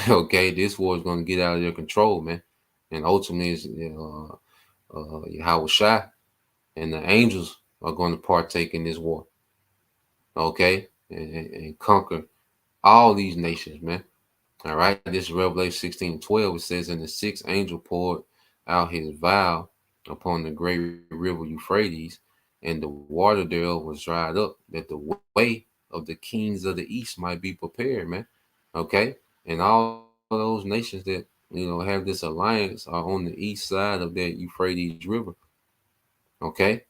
Okay, this war is going to get out of their control, man. And ultimately, it's Yahweh Shai and the angels are going to partake in this war. Okay, and conquer all these nations, man. All right, this is Revelation 16:12. It says, and the sixth angel poured out his vial upon the great river Euphrates, and the water thereof was dried up, that the way of the kings of the east might be prepared, man. Okay, and all those nations that have this alliance are on the east side of that Euphrates River. Okay,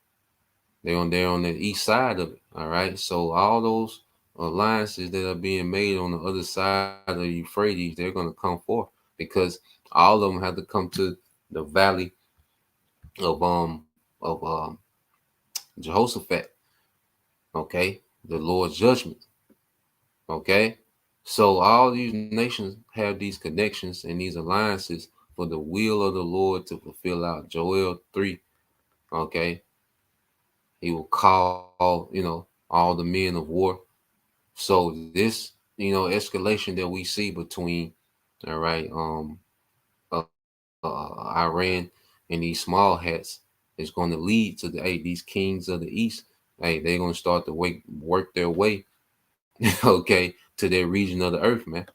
they're on the east side of it. All right, so all those alliances that are being made on the other side of the Euphrates, they're going to come forth, because all of them have to come to the valley of Jehoshaphat. Okay, the Lord's judgment. Okay, so all these nations have these connections and these alliances for the will of the Lord to fulfill out. Joel 3. Okay, he will call all the men of war. So this escalation that we see between, all right, Iran and these small hats is going to lead to these kings of the east. Hey, they're going to start to work their way, okay, to their region of the earth, man.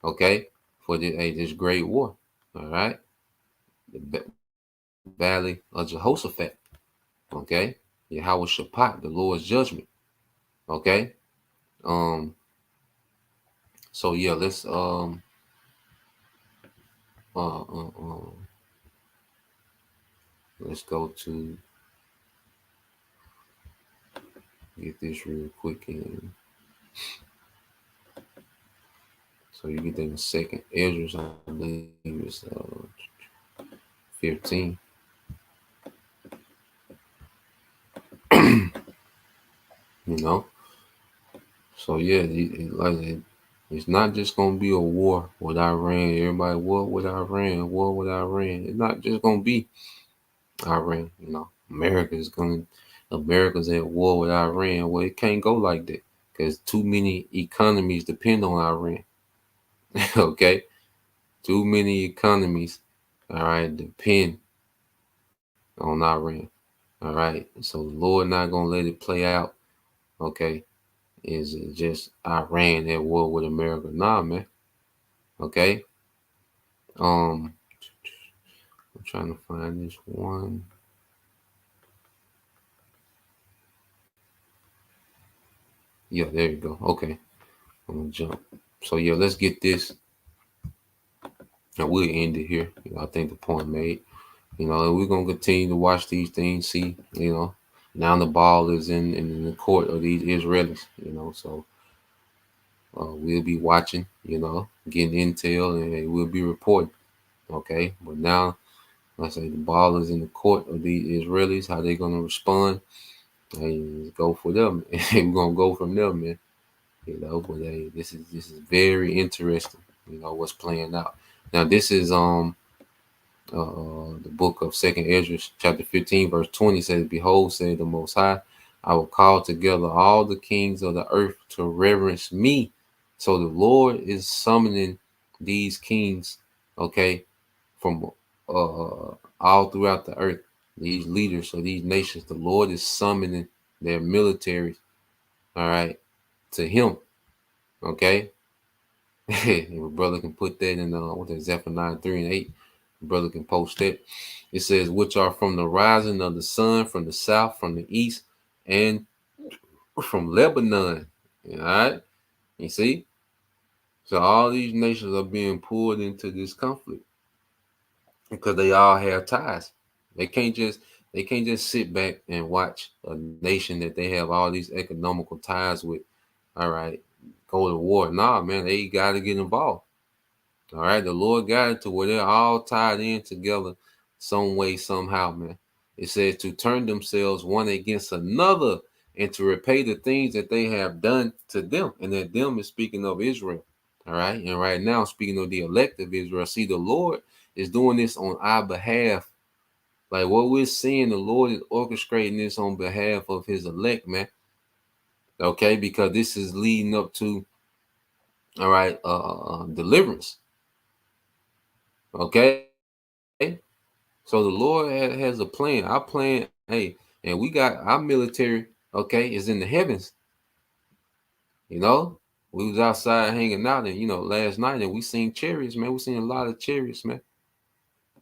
Okay, for this great war. All right, the Valley of Jehoshaphat. Okay, Yahweh Shaphat, the Lord's judgment. Okay, so yeah, let's let's go to get this real quick in. So you get that in a second. Ezra's, I believe, is 15. You know, so yeah, it's not just gonna be a war with Iran. Everybody, war with Iran, war with Iran. It's not just gonna be Iran. You know, America's at war with Iran. Well, it can't go like that because too many economies depend on Iran. Okay, too many economies, all right, depend on Iran. All right, so the Lord not gonna let it play out. Okay, is it just Iran at war with America? Nah, man. Okay. I'm trying to find this one. Yeah, there you go. Okay, I'm gonna jump. So yeah, let's get this. And we'll end it here. You know, I think the point made. You know, and we're gonna continue to watch these things. See, you know, now the ball is in the court of these Israelis. You know, so we'll be watching. You know, getting intel, and we'll be reporting. Okay, but now, like I say, the ball is in the court of these Israelis. How they gonna respond? Hey, go for them. We're gonna go from there, man. You know, but hey, this is very interesting. You know what's playing out. Now this is the book of Second Ezra, chapter 15, verse 20 says, "Behold, said the Most High, I will call together all the kings of the earth to reverence me." So the Lord is summoning these kings, okay, from all throughout the earth. These leaders of these nations, the Lord is summoning their militaries, all right, to Him, okay. If a brother can put that in what is Zephaniah 3 and 8, the brother can post that. It says, "Which are from the rising of the sun, from the south, from the east, and from Lebanon." All right, you see. So all these nations are being pulled into this conflict because they all have ties. They can't just sit back and watch a nation that they have all these economical ties with, all right, go to war. Nah, man, they got to get involved. All right, the Lord got it to where they're all tied in together some way, somehow, man. It says to turn themselves one against another and to repay the things that they have done to them. And that them is speaking of Israel. All right. And right now, speaking of the elect of Israel, see, the Lord is doing this on our behalf. Like what we're seeing, the Lord is orchestrating this on behalf of His elect, man. Okay, because this is leading up to, all right, deliverance. Okay, so the Lord has a plan. Our plan, hey, and we got our military, okay, is in the heavens. You know, we was outside hanging out, and last night, and we seen chariots, man. We seen a lot of chariots, man.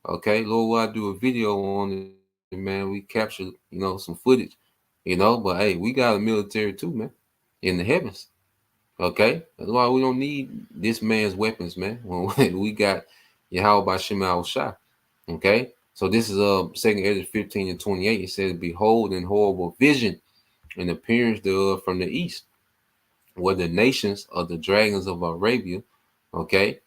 Okay, Lord, will I do a video on it, man? We captured, some footage, but hey, we got a military too, man, in the heavens. Okay, that's why we don't need this man's weapons, man. When we got Yahweh by Shema Shah. Okay, so this is 2 Ezra 15 and 28. It says, "Behold, in horrible vision, an appearance thereof from the east, were the nations of the dragons of Arabia." Okay,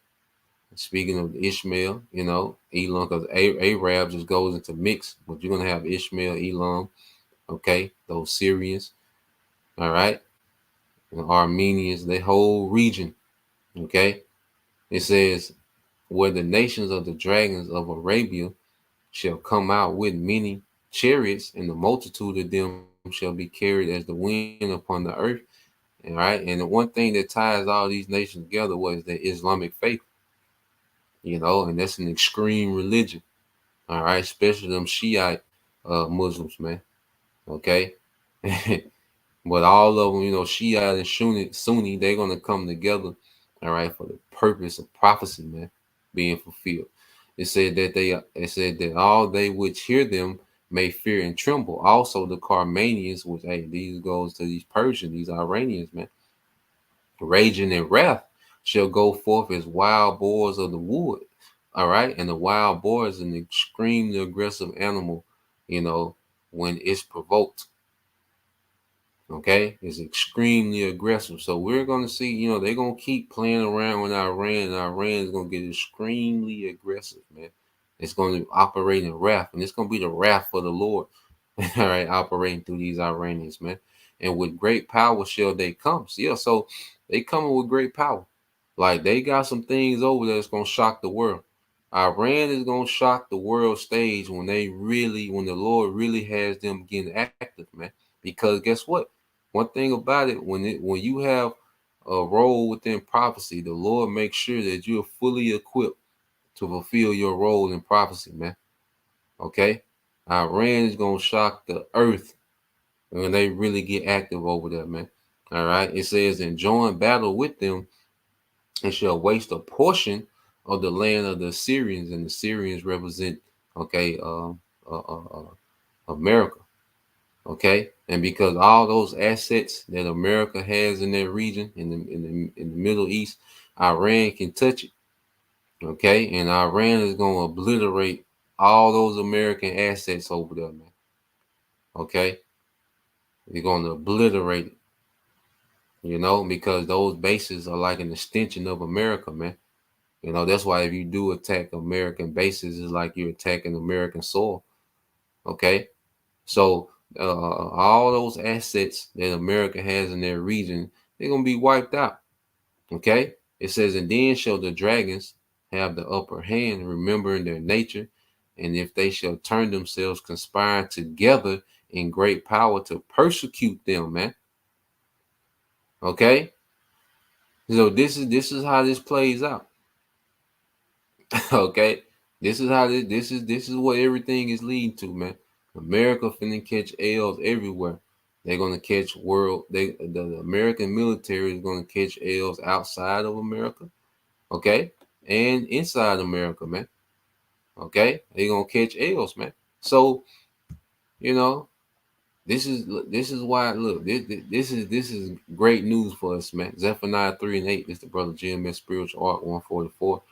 speaking of Ishmael, Elam, because Arab just goes into mix, but you're gonna have Ishmael, Elam, okay, those Syrians, all right, and Armenians, the whole region, okay. It says, "Where the nations of the dragons of Arabia shall come out with many chariots, and the multitude of them shall be carried as the wind upon the earth." All right. And the one thing that ties all these nations together was the Islamic faith, and that's an extreme religion. All right. Especially them Shiite Muslims, man. Okay. But all of them, Shiite and Sunni, they're going to come together, all all right, for the purpose of prophecy, man, being fulfilled. It said that all they which hear them may fear and tremble. Also the Carmanians, which these goes to these Persians, these Iranians, man, raging in wrath shall go forth as wild boars of the wood. All right, and the wild boar is an extremely aggressive animal, when it's provoked. Okay, it's extremely aggressive. So we're gonna see, they're gonna keep playing around with Iran, and Iran is gonna get extremely aggressive, man. It's gonna operate in wrath, and it's gonna be the wrath of the Lord, all right, operating through these Iranians, man. And with great power shall they come. So they coming with great power. Like they got some things over there that's gonna shock the world. Iran is gonna shock the world stage when the Lord really has them getting active, man. Because guess what? One thing about it, when you have a role within prophecy, the Lord makes sure that you're fully equipped to fulfill your role in prophecy, man. Okay? Iran is gonna shock the earth when they really get active over there, man. All right. It says, and join battle with them and shall waste a portion of the land of the Assyrians, and the Syrians represent, America. Okay, and because all those assets that America has in that region, in the Middle East, Iran can touch it. Okay, and Iran is going to obliterate all those American assets over there, man. Okay, they're going to obliterate it, because those bases are like an extension of America, man. That's why if you do attack American bases, it's like you're attacking American soil. Okay, so all those assets that America has in their region, they're going to be wiped out. Okay, it says, and then shall the dragons have the upper hand, remembering their nature, and if they shall turn themselves, conspiring together in great power to persecute them, man. Okay, so this is how this plays out. Okay, this is how this is what everything is leading to, man. America finna catch L's everywhere. They're gonna catch the American military is gonna catch L's outside of America, okay, and inside America, man. Okay, they're gonna catch L's, man. So, this is why. Look, this is great news for us, man. Zephaniah 3:8. This is the brother GMS Spiritual Art 144.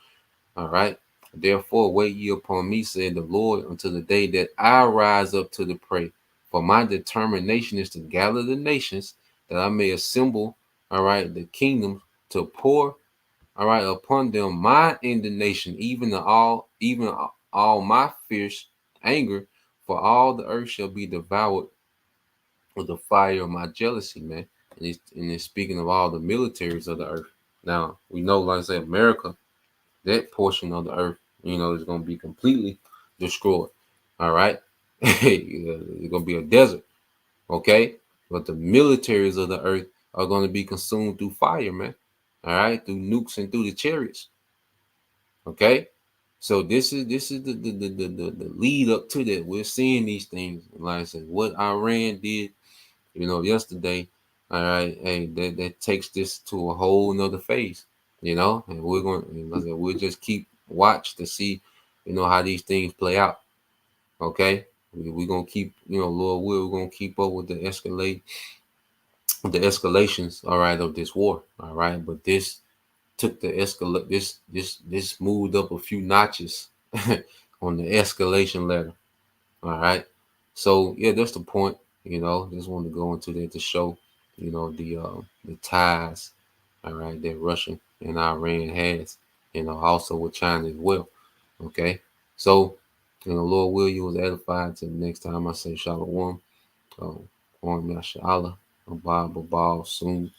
All right. Therefore, wait ye upon me, said the Lord, until the day that I rise up to the prey. For my determination is to gather the nations, that I may assemble, all right, the kingdoms, to pour, all right, upon them my indignation, even all my fierce anger, for all the earth shall be devoured with the fire of my jealousy, man. And it's speaking of all the militaries of the earth. Now, we know, like I said, America, that portion of the earth, is going to be completely destroyed. All right. It's going to be a desert. Okay. But the militaries of the earth are going to be consumed through fire, man. All right. Through nukes and through the chariots. Okay. So this is the lead up to that. We're seeing these things. Like I said, what Iran did, yesterday. All right. Hey, that takes this to a whole nother phase, and we'll just keep watch to see, how these things play out. Okay. We're going to keep, Lord will, we're going to keep up with the escalations, all right, of this war. All right. But this took this moved up a few notches on the escalation ladder. All right. So yeah, that's the point. Just wanted to go into that to show, the ties, all right, that Russia and Iran has, also with China as well. Okay. So, Lord will, you was edified. Till next time I say Shalom. On Mashallah, Abba soon.